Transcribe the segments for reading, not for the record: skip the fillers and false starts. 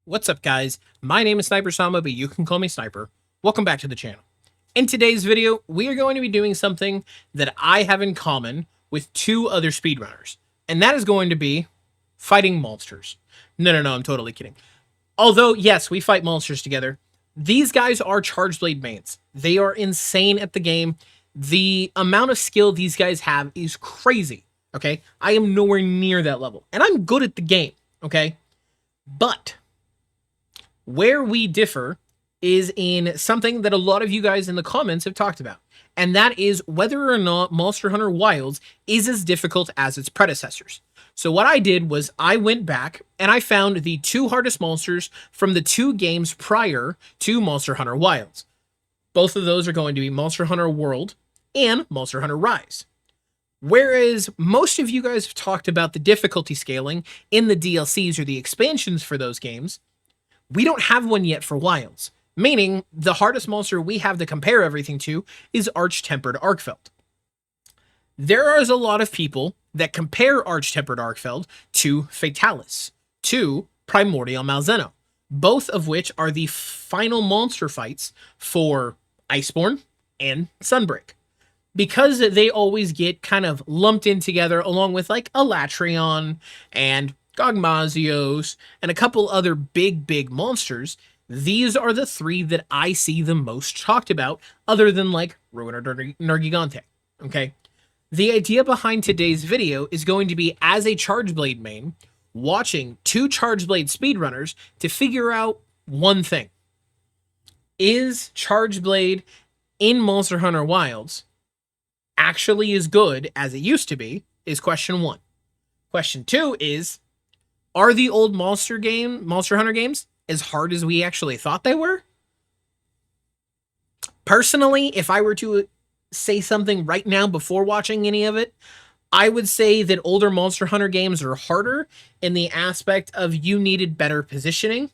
What's up, guys? My name is SnyperSama, but you can call me Sniper. Welcome back to the channel. In today's video, we are going to be doing something that I have in common with two other speedrunners, and that is going to be fighting monsters. No, I'm totally kidding. Although, yes, we fight monsters together, these guys are Charge Blade mains. They are insane at the game. The amount of skill these guys have is crazy, okay? I am nowhere near that level, and I'm good at the game, okay? But where we differ is in something that a lot of you guys in the comments have talked about, and that is whether or not Monster Hunter Wilds is as difficult as its predecessors. So what I did was I went back and I found the two hardest monsters from the two games prior to Monster Hunter Wilds. Both of those are going to be Monster Hunter World and Monster Hunter Rise. Whereas most of you guys have talked about the difficulty scaling in the DLCs or the expansions for those games, we don't have one yet for Wilds, meaning the hardest monster we have to compare everything to is Arch-Tempered Arkfeld. There is a lot of people that compare Arch-Tempered Arkfeld to Fatalis, to Primordial Malzeno, both of which are the final monster fights for Iceborne and Sunbreak. Because they always get kind of lumped in together along with like Elatrion and Gogmazios and a couple other big monsters, these are the three that I see the most talked about, other than like Ruiner Nergigante, okay? The idea behind today's video is going to be, as a Charge Blade main, watching two Charge Blade speedrunners to figure out one thing. Is Charge Blade in Monster Hunter Wilds actually as good as it used to be, is question one. Question two is, are the old Monster Hunter games as hard as we actually thought they were? Personally, if I were to say something right now before watching any of it, I would say that older Monster Hunter games are harder in the aspect of you needed better positioning.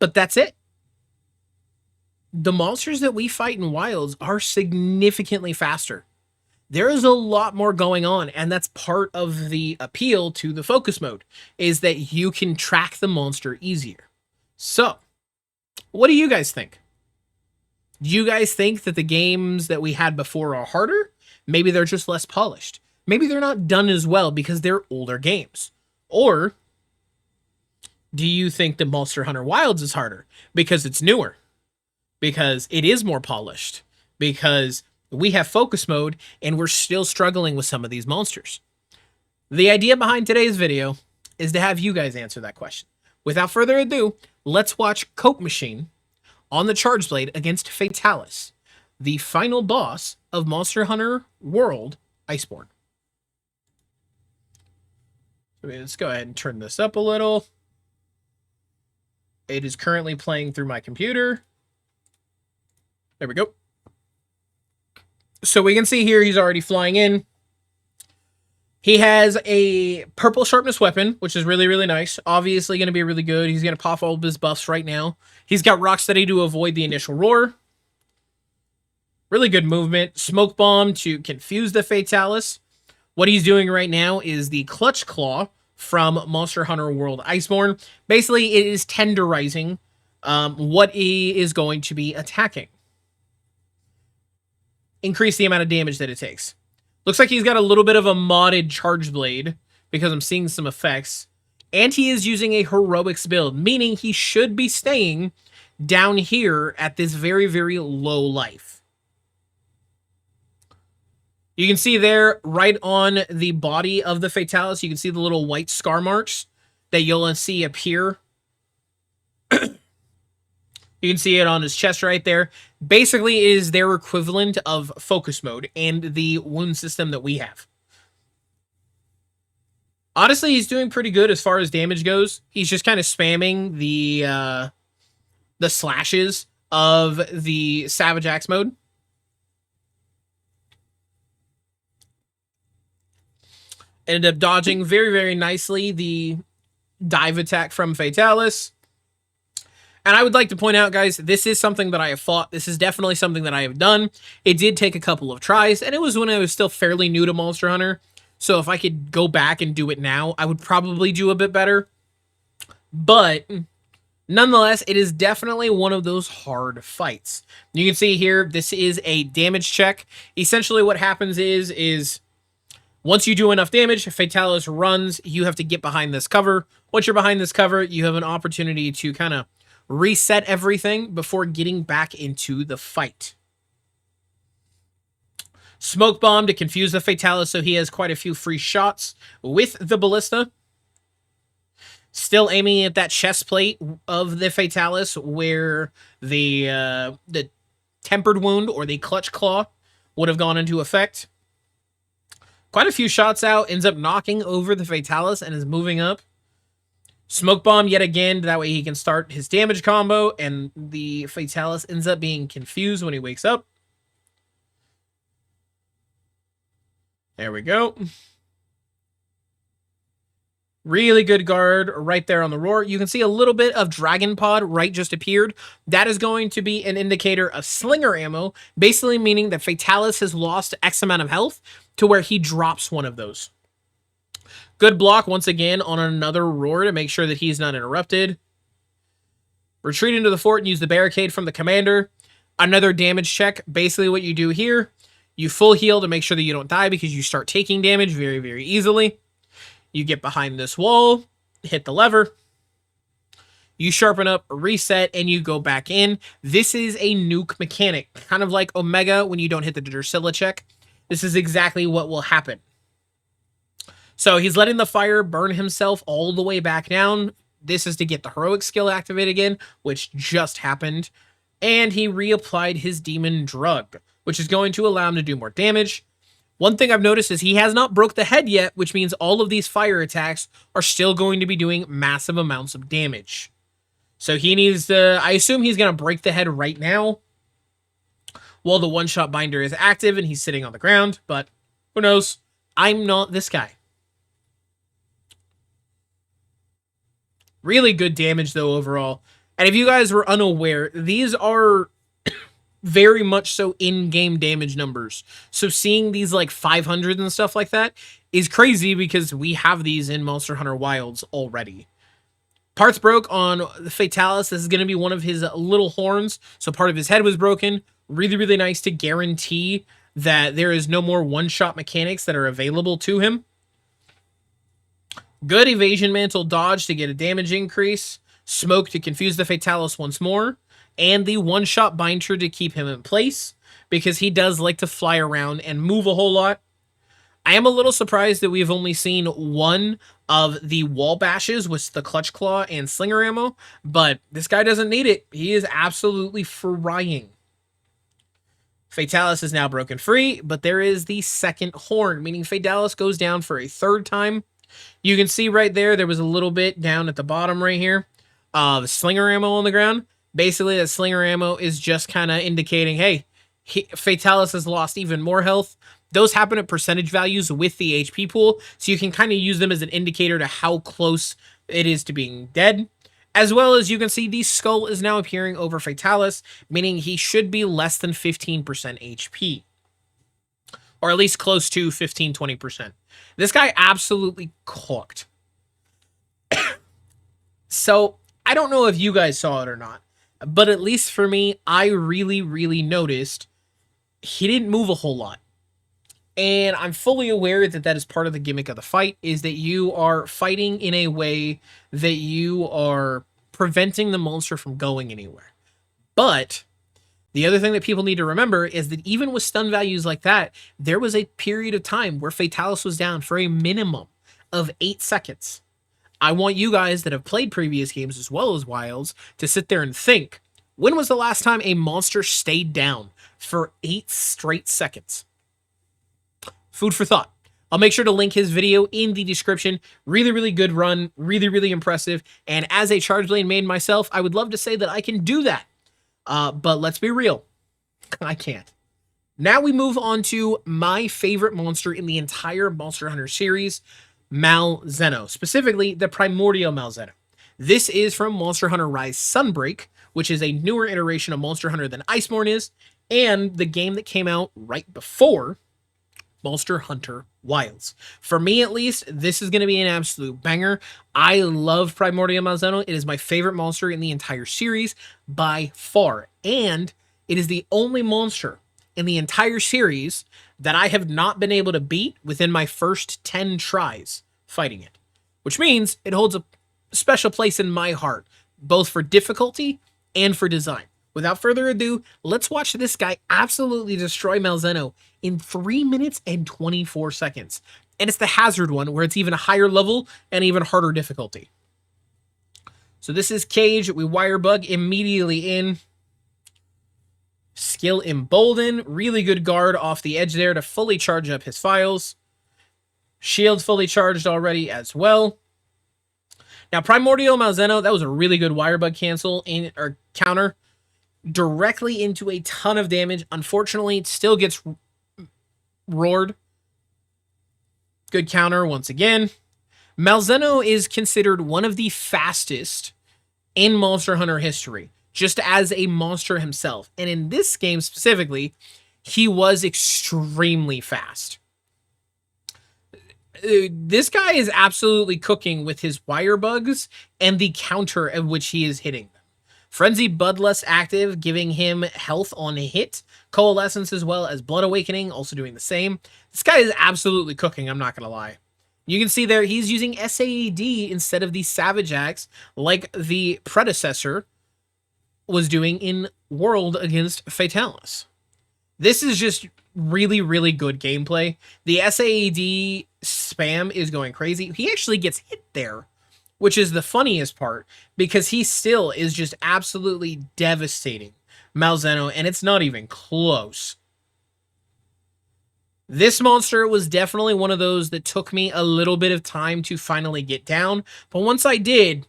But that's it. The monsters that we fight in Wilds are significantly faster. There is a lot more going on, and that's part of the appeal to the focus mode, is that you can track the monster easier. So, what do you guys think? Do you guys think that the games that we had before are harder? Maybe they're just less polished. Maybe they're not done as well because they're older games. Or do you think that Monster Hunter Wilds is harder because it's newer? Because it is more polished? Because we have focus mode and we're still struggling with some of these monsters? The idea behind today's video is to have you guys answer that question. Without further ado, let's watch Coke Machine on the Charge Blade against Fatalis, the final boss of Monster Hunter World Iceborne. So let's go ahead and turn this up a little. It is currently playing through my computer. There we go. So we can see here he's already flying in. He has a purple sharpness weapon, which is really nice. Obviously going to be really good. He's going to pop all of his buffs right now. He's got Rocksteady to avoid the initial roar. Really good movement. Smoke Bomb to confuse the Fatalis. What he's doing right now is the Clutch Claw from Monster Hunter World Iceborne. Basically, it is tenderizing what he is going to be attacking. Increase the amount of damage that it takes. Looks like he's got a little bit of a modded Charge Blade because I'm seeing some effects. And he is using a heroics build, meaning he should be staying down here at this very low life. You can see there, right on the body of the Fatalis, you can see the little white scar marks that you'll see appear. You can see it on his chest right there. Basically, it is their equivalent of focus mode and the wound system that we have. Honestly, he's doing pretty good as far as damage goes. He's just kind of spamming the slashes of the Savage Axe mode. Ended up dodging very nicely the dive attack from Fatalis. And I would like to point out, guys, this is something that I have fought. This is definitely something that I have done. It did take a couple of tries, and it was when I was still fairly new to Monster Hunter. So if I could go back and do it now, I would probably do a bit better. But nonetheless, it is definitely one of those hard fights. You can see here, this is a damage check. Essentially what happens is once you do enough damage, Fatalis runs, you have to get behind this cover. Once you're behind this cover, you have an opportunity to kind of reset everything before getting back into the fight. Smoke bomb to confuse the Fatalis, so he has quite a few free shots with the ballista. Still aiming at that chest plate of the Fatalis where the tempered wound or the clutch claw would have gone into effect. Quite a few shots out, ends up knocking over the Fatalis and is moving up. Smoke bomb yet again, that way he can start his damage combo, and the Fatalis ends up being confused when he wakes up. There we go. Really good guard right there on the roar. You can see a little bit of Dragon Pod right just appeared. That is going to be an indicator of slinger ammo, basically meaning that Fatalis has lost X amount of health to where he drops one of those. Good block once again on another roar to make sure that he's not interrupted. Retreat into the fort and use the barricade from the commander. Another damage check. Basically what you do here, you full heal to make sure that you don't die because you start taking damage very, very easily. You get behind this wall, hit the lever, you sharpen up, reset, and you go back in. This is a nuke mechanic, kind of like Omega when you don't hit the Drusilla check. This is exactly what will happen. So he's letting the fire burn himself all the way back down. This is to get the heroic skill activated again, which just happened. And he reapplied his demon drug, which is going to allow him to do more damage. One thing I've noticed is he has not broke the head yet, which means all of these fire attacks are still going to be doing massive amounts of damage. So he needs to, I assume he's going to break the head right now while the one-shot binder is active and he's sitting on the ground, but who knows? I'm not this guy. Really good damage though overall. And if you guys were unaware, these are very much so in-game damage numbers. So seeing these like 500 and stuff like that is crazy because we have these in Monster Hunter Wilds already. Parts broke on the Fatalis. This is going to be one of his little horns. So part of his head was broken. Really, really nice to guarantee that there is no more one-shot mechanics that are available to him. Good evasion mantle dodge to get a damage increase. Smoke to confuse the Fatalis once more. And the one-shot binder to keep him in place because he does like to fly around and move a whole lot. I am a little surprised that we've only seen one of the wall bashes with the clutch claw and slinger ammo, but this guy doesn't need it. He is absolutely frying. Fatalis is now broken free, but there is the second horn, meaning Fatalis goes down for a third time. You can see right there was a little bit down at the bottom right here of slinger ammo on the ground. Basically, that slinger ammo is just kind of indicating, hey, Fatalis has lost even more health. Those happen at percentage values with the HP pool, so you can kind of use them as an indicator to how close it is to being dead. As well as you can see the skull is now appearing over Fatalis, meaning he should be less than 15% HP. Or at least close to 15-20%. This guy absolutely cooked. So, I don't know if you guys saw it or not, but at least for me, I really, really noticed he didn't move a whole lot. And I'm fully aware that that is part of the gimmick of the fight, is that you are fighting in a way that you are preventing the monster from going anywhere. But the other thing that people need to remember is that even with stun values like that, there was a period of time where Fatalis was down for a minimum of 8 seconds. I want you guys that have played previous games as well as Wilds to sit there and think, when was the last time a monster stayed down for 8 straight seconds? Food for thought. I'll make sure to link his video in the description. Really, really good run. Really, really impressive. And as a charge lane main myself, I would love to say that I can do that. But let's be real. I can't. Now we move on to my favorite monster in the entire Monster Hunter series, Malzeno. Specifically, the Primordial Malzeno. This is from Monster Hunter Rise Sunbreak, which is a newer iteration of Monster Hunter than Iceborne is, and the game that came out right before Monster Hunter Wilds. For me, at least, this is going to be an absolute banger. I love Primordial Malzeno. It is my favorite monster in the entire series by far. And it is the only monster in the entire series that I have not been able to beat within my first 10 tries fighting it. Which means it holds a special place in my heart, both for difficulty and for design. Without further ado, let's watch this guy absolutely destroy Malzeno in 3 minutes and 24 seconds. And it's the hazard one, where it's even a higher level and even harder difficulty. So this is Cage. We wire bug immediately in. Skill Embolden. Really good guard off the edge there to fully charge up his files. Shield fully charged already as well. Now, Primordial Malzeno, that was a really good wire bug cancel or counter. Directly into a ton of damage. Unfortunately, it still gets roared. Good counter once again. Malzeno is considered one of the fastest in Monster Hunter history, just as a monster himself. And in this game specifically, he was extremely fast. This guy is absolutely cooking with his wire bugs and the counter at which he is hitting them. Frenzy Bloodlust active, giving him health on hit. Coalescence as well as Blood Awakening, also doing the same. This guy is absolutely cooking, I'm not going to lie. You can see there, he's using SAED instead of the Savage Axe, like the predecessor was doing in World against Fatalis. This is just really, really good gameplay. The SAED spam is going crazy. He actually gets hit there, which is the funniest part, because he still is just absolutely devastating Malzeno, and it's not even close. This monster was definitely one of those that took me a little bit of time to finally get down, but once I did,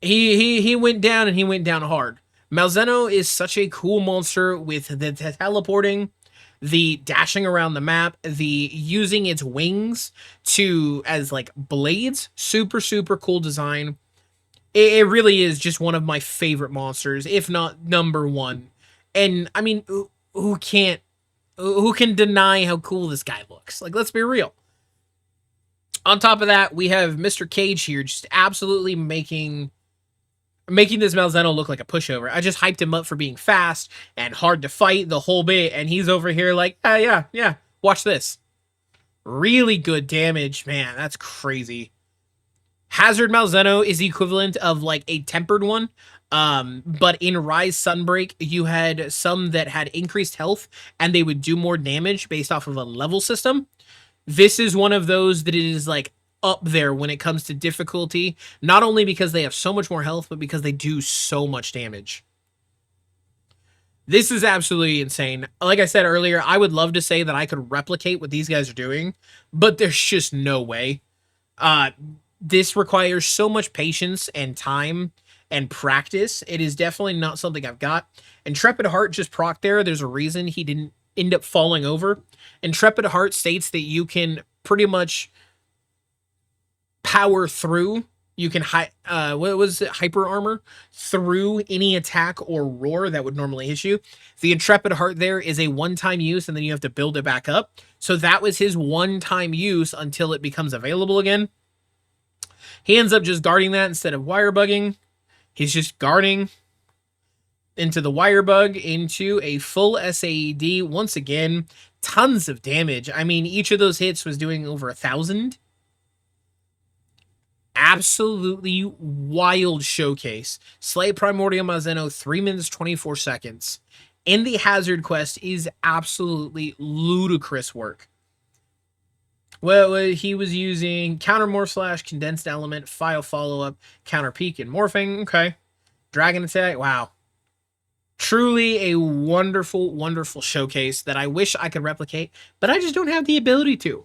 he went down, and he went down hard. Malzeno is such a cool monster with the teleporting, the dashing around the map, the using its wings as like blades. Super, super cool design. It really is just one of my favorite monsters, if not number one. And I mean, who can deny how cool this guy looks? Like, let's be real. On top of that, we have Mr. Cage here, just absolutely making this Malzeno look like a pushover. I just hyped him up for being fast and hard to fight the whole bit, and he's over here like, yeah, watch this. Really good damage, man, that's crazy. Hazard Malzeno is the equivalent of like a tempered one, but in Rise Sunbreak, you had some that had increased health, and they would do more damage based off of a level system. This is one of those that it is like up there when it comes to difficulty, not only because they have so much more health, but because they do so much damage. This is absolutely insane. Like I said earlier, I would love to say that I could replicate what these guys are doing, but there's just no way. This requires so much patience and time and practice. It is definitely not something I've got. Intrepid Heart just proc there. There's a reason he didn't end up falling over. Intrepid Heart states that you can pretty much power through. You can what was it, hyper armor through any attack or roar that would normally hit you. The Intrepid Heart there is a one-time use, and then you have to build it back up. So that was his one-time use until it becomes available again. He ends up just guarding that instead of wire bugging. He's just guarding into the wire bug into a full SAED. Once again, tons of damage. I mean, each of those hits was doing over 1,000. Absolutely wild showcase. Slay Primordial Malzeno, 3 minutes, 24 seconds. In the Hazard quest is absolutely ludicrous work. Well, he was using Counter Morph Slash, Condensed Element, File Follow-Up, Counter Peak, and Morphing. Okay. Dragon Attack. Wow. Truly a wonderful, wonderful showcase that I wish I could replicate, but I just don't have the ability to.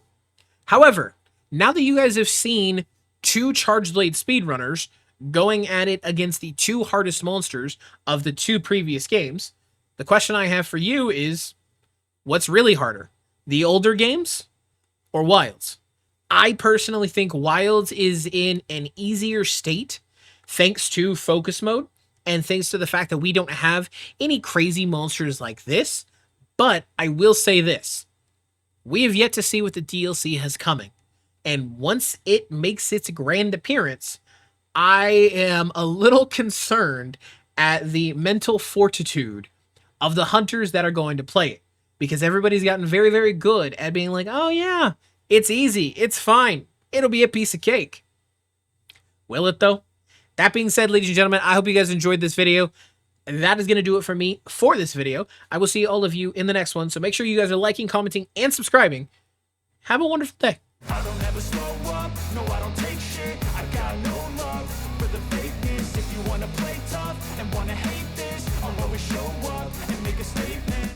However, now that you guys have seen 2 Charged Blade speedrunners going at it against the 2 hardest monsters of the 2 previous games, the question I have for you is, what's really harder? The older games or Wilds? I personally think Wilds is in an easier state thanks to focus mode and thanks to the fact that we don't have any crazy monsters like this. But I will say this. We have yet to see what the DLC has coming. And once it makes its grand appearance, I am a little concerned at the mental fortitude of the hunters that are going to play it. Because everybody's gotten very, very good at being like, oh yeah, it's easy, it's fine, it'll be a piece of cake. Will it though? That being said, ladies and gentlemen, I hope you guys enjoyed this video. That is going to do it for me for this video. I will see all of you in the next one. So make sure you guys are liking, commenting, and subscribing. Have a wonderful day. I don't ever slow up, no I don't take shit. I got no love for the fakeness. If you wanna play tough and wanna hate this, I'll always show up and make a statement.